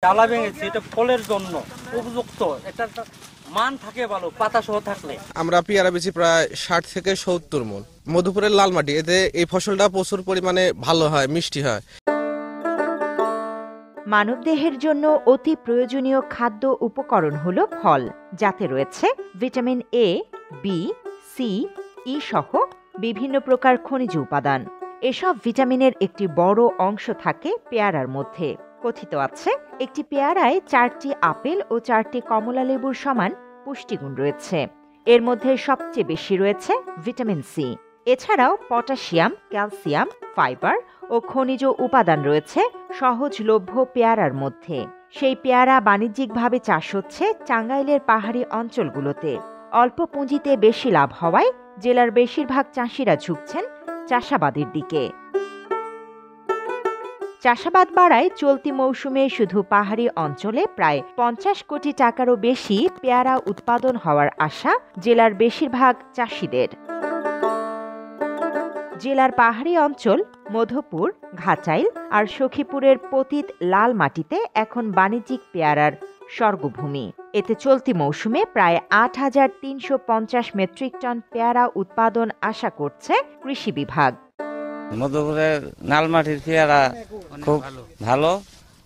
ডালা ভেঙেছে, এটা ফলের জন্য উপযুক্ত, এটা মান থাকে ভালো পাতা সহ থাকলে। আমরা পেয়ারা বেচি প্রায় 60 থেকে 70 মণ। মধুপুরের লাল মাটি, এতে এই ফসলটা প্রচুর পরিমাণে ভালো হয়, মিষ্টি হয়। মানবদেহের জন্য অতি প্রয়োজনীয় খাদ্য উপকরণ হলো ফল, যাতে রয়েছে ভিটামিন এ, বি, সি, ই সহ বিভিন্ন প্রকার খনিজ উপাদান। এসব ভিটামিনের একটি বড় অংশ থাকে পেয়ারার মধ্যে। কথিত আছে, একটি পেয়ারায় 4টি আপেল ও 4টি কমলা লেবুর সমান পুষ্টিগুণ রয়েছে। এর মধ্যে সবচেয়ে বেশি রয়েছে ভিটামিন সি। এছাড়াও পটাশিয়াম, ক্যালসিয়াম, ফাইবার ও খনিজ উপাদান রয়েছে সহজলভ্য পেয়ারার মধ্যে। সেই পেয়ারা বাণিজ্যিকভাবে চাষ হচ্ছে টাঙ্গাইলের পাহাড়ি অঞ্চলগুলোতে। অল্প পুঁজিতে বেশি লাভ হওয়ায় জেলার বেশিরভাগ চাষিরা ঝুঁকছেন চাষাবাদের দিকে। চাষাবাদ বাড়ায় চলতি মৌসুমে শুধু পাহাড়ি অঞ্চলে প্রায় 50 কোটি টাকারও বেশি পেয়ারা উৎপাদন হওয়ার আশা জেলার বেশিরভাগ চাষিদের। জেলার পাহাড়ি অঞ্চল মধুপুর, ঘাটাইল আর সখীপুরের পতিত লাল মাটিতে এখন বাণিজ্যিক পেয়ারার স্বর্গভূমি। এতে চলতি মৌসুমে প্রায় 8,350 মেট্রিক টন পেয়ারা উৎপাদন আশা করছে কৃষি বিভাগ। মধুপুরের লালমাটির পেয়ারা খুব ভালো,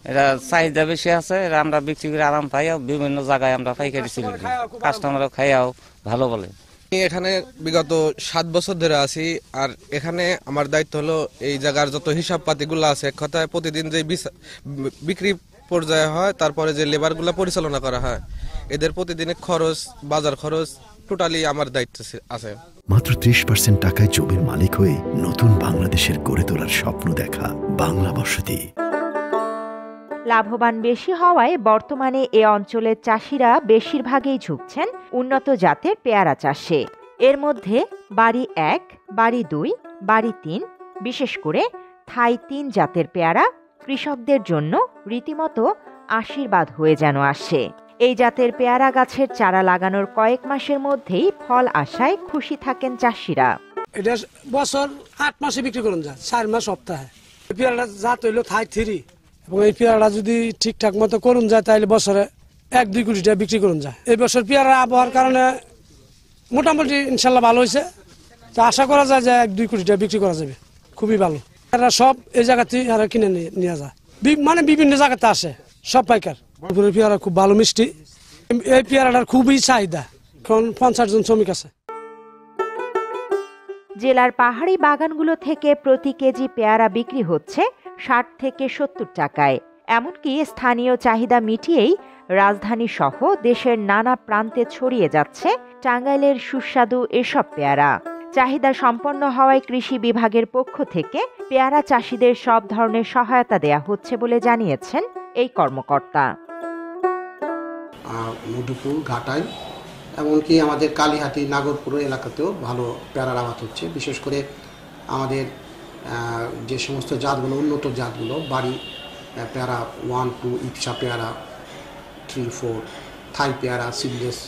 এটা চাহিদা বেশি আছে, এটা আমরা বিক্রি করে আরাম পাই। বিভিন্ন জায়গায় আমরা পাইকারি ছিল, কাস্টমারও খাইয়াও ভালো বলে। এখানে বিগত 7 বছর ধরে আছি, আর এখানে আমার দায়িত্ব হলো এই জায়গার যত হিসাব পাতিগুলো আছে, এক কথায় প্রতিদিন যে বিক্রি পর্যায়ে হয়, তারপরে যে লেবারগুলো পরিচালনা করা হয়, এদের প্রতিদিনের খরচ, বাজার খরচ টোটালি আমার দায়িত্ব আছে। মাত্র 30% টাকায় জমির মালিক হয়ে নতুন বাংলাদেশের গড়ে তোলার স্বপ্ন দেখা বাংলা বসতি। লাভবান বেশি হওয়ায় বর্তমানে এ অঞ্চলের চাষিরা বেশিরভাগই ঝুঁকছেন উন্নত জাতের পেয়ারা চাষে। এর মধ্যে বাড়ি 1, বাড়ি 2, বাড়ি 3, বিশেষ করে থাই 3 জাতের পেয়ারা কৃষকদের জন্য রীতিমতো আশীর্বাদ হয়ে যেন আসে। এই জাতের পেয়ারা গাছের চারা লাগানোর কয়েক মাসের মধ্যেই ফল আসায় খুশি থাকেন চাষিরা। এটা বছর 8 মাসে বিক্রি করুন যায়, 4 মাস সপ্তাহে। পেয়ারাটা জাত হইল থাই 3, এবং এই পেয়ারাটা যদি ঠিকঠাক মতো করুন যায় তাহলে বছরে 1-2 কোটি টাকা বিক্রি করুন যায়। এই বছর পেয়ারা আবহাওয়ার কারণে মোটামুটি ইনশাল্লাহ ভালো হয়েছে, তো আশা করা যায় যে 1-2 কোটি টাকা বিক্রি করা যাবে, খুবই ভালো। এরা সব এই জায়গাতেই এরা কিনে নিয়ে যায়, মানে বিভিন্ন জায়গাতে আসে সব পাইকার। পেয়ারা খুব ভালো মিষ্টি, এই পেয়ারাটার খুবই চাহিদা, এখন 50 জন শ্রমিক আছে। জেলার পাহাড়ি বাগানগুলো থেকে প্রতি কেজি পেয়ারা বিক্রি হচ্ছে 60 থেকে 70 টাকায়। এমনকি স্থানীয় চাহিদা মিটিয়েই রাজধানী সহ দেশের নানা প্রান্তে ছড়িয়ে যাচ্ছে টাঙ্গাইলের সুস্বাদু এসব পেয়ারা। চাহিদা সম্পন্ন হওয়ায় কৃষি বিভাগের পক্ষ থেকে পেয়ারা চাষিদের সব ধরনের সহায়তা দেয়া হচ্ছে বলে জানিয়েছেন এই কর্মকর্তা। মধুপুর, ঘাটাইল, এমনকি আমাদের কালীহাটি, নাগরপুর এলাকাতেও ভালো পেয়ারার আবাদ হচ্ছে। বিশেষ করে আমাদের যে সমস্ত জাতগুলো, উন্নত জাতগুলো, বাড়ি পেয়ারা 1, 2, ইপসা পেয়ারা 3, 4, থাই পেয়ারা, সিডলেস,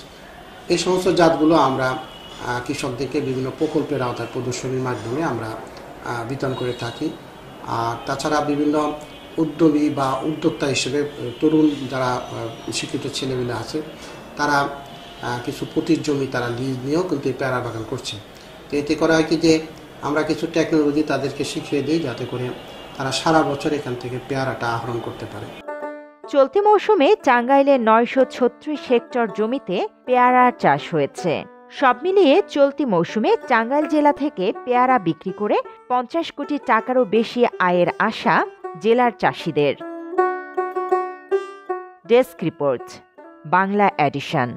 এই সমস্ত জাতগুলো আমরা কৃষকদেরকে বিভিন্ন প্রকল্পের আওতায় প্রদর্শনীর মাধ্যমে আমরা বিতরণ করে থাকি। আর তাছাড়া বিভিন্ন উদ্যমী বা উদ্যোক্তা হিসেবে তরুণ যারা শিক্ষিত ছেলেমেয়েরা আছে, তারা কিছু পতির জমি তারা লিজ নিয়েও কিন্তু এই পেয়ারা বাগান করছে। তো এতে করা হয় কি যে আমরা কিছু টেকনোলজি তাদেরকে শিখিয়ে দিই, যাতে করে তারা সারা বছর এখান থেকে পেয়ারাটা আহরণ করতে পারে। চলতি মৌসুমে টাঙ্গাইলের 936 হেক্টর জমিতে পেয়ারার চাষ হয়েছে। সব মিলিয়ে চলতি মৌসুমে টাঙ্গাইল জেলা থেকে পেয়ারা বিক্রি করে 50 কোটি টাকারও বেশি আয়ের আশা জেলার চাষিদের। Desk report, Bangla addition.